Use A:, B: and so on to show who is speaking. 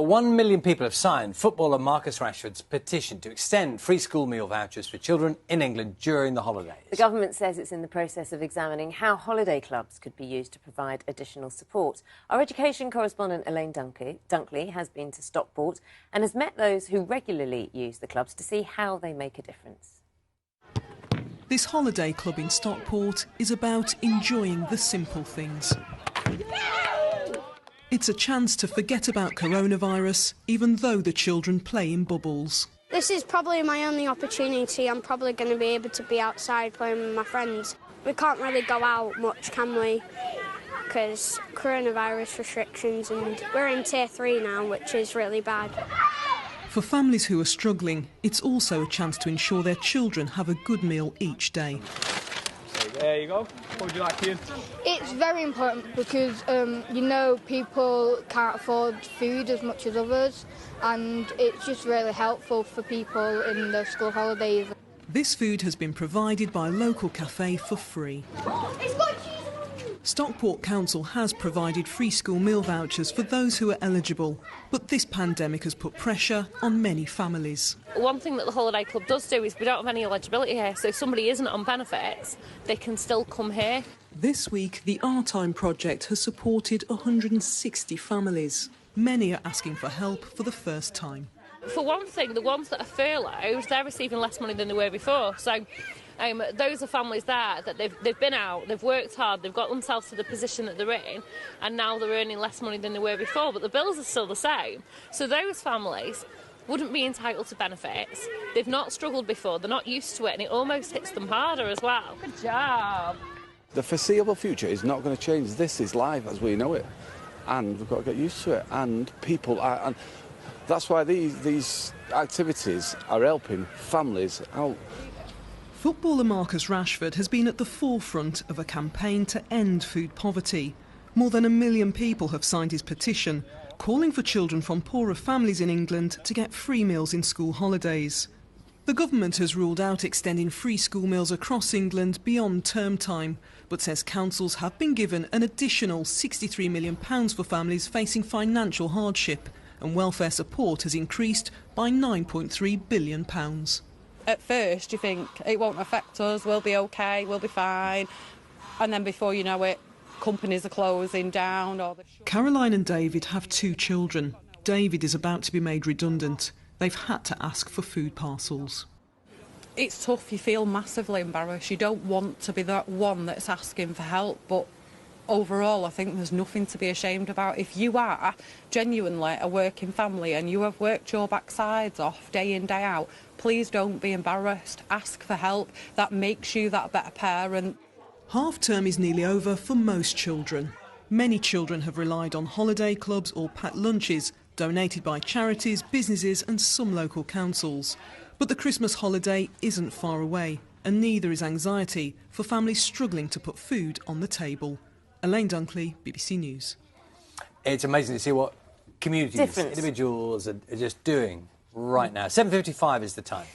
A: 1 million people have signed footballer Marcus Rashford's petition to extend free school meal vouchers for children in England during the holidays.
B: The government says it's in the process of examining how holiday clubs could be used to provide additional support. Our education correspondent Elaine Dunkley has been to Stockport and has met those who regularly use the clubs to see how they make a difference.
C: This holiday club in Stockport is about enjoying the simple things. It's a chance to forget about coronavirus, even though the children play in bubbles.
D: This is probably my only opportunity. I'm probably going to be able to be outside playing with my friends. We can't really go out much, can we? Because coronavirus restrictions, and we're in Tier 3 now, which is really bad.
C: For families who are struggling, it's also a chance to ensure their children have a good meal each day.
E: There you go. What would you like, Ian?
F: It's very important because, people can't afford food as much as others, and it's just really helpful for people in the school holidays.
C: This food has been provided by a local cafe for free. Stockport Council has provided free school meal vouchers for those who are eligible, but this pandemic has put pressure on many families.
G: One thing that the Holiday Club does do is we don't have any eligibility here, so if somebody isn't on benefits, they can still come here.
C: This week, the Our Time project has supported 160 families. Many are asking for help for the first time.
G: For one thing, the ones that are furloughed, they're receiving less money than they were before, so those are families that they've been out, they've worked hard, they've got themselves to the position that they're in, and now they're earning less money than they were before, but the bills are still the same. So those families wouldn't be entitled to benefits. They've not struggled before, they're not used to it, and it almost hits them harder as well. Good job.
H: The foreseeable future is not going to change. This is life as we know it, and we've got to get used to it. And people are, and that's why these activities are helping families out.
C: Footballer Marcus Rashford has been at the forefront of a campaign to end food poverty. More than 1 million people have signed his petition, calling for children from poorer families in England to get free meals in school holidays. The government has ruled out extending free school meals across England beyond term time, but says councils have been given an additional £63 million for families facing financial hardship, and welfare support has increased by £9.3 billion.
I: At first you think it won't affect us, we'll be okay, we'll be fine, and then before you know it, companies are closing down.
C: Caroline and David have 2 children. David is about to be made redundant. They've had to ask for food parcels.
I: It's tough, you feel massively embarrassed. You don't want to be that one that's asking for help, but overall I think there's nothing to be ashamed about. If you are genuinely a working family and you have worked your backsides off day in, day out, please don't be embarrassed. Ask for help. That makes you that better parent.
C: Half-term is nearly over for most children. Many children have relied on holiday clubs or packed lunches donated by charities, businesses and some local councils. But the Christmas holiday isn't far away, and neither is anxiety for families struggling to put food on the table. Elaine Dunkley, BBC News.
A: It's amazing to see what communities, individuals are just doing right now. 7:55 is the time.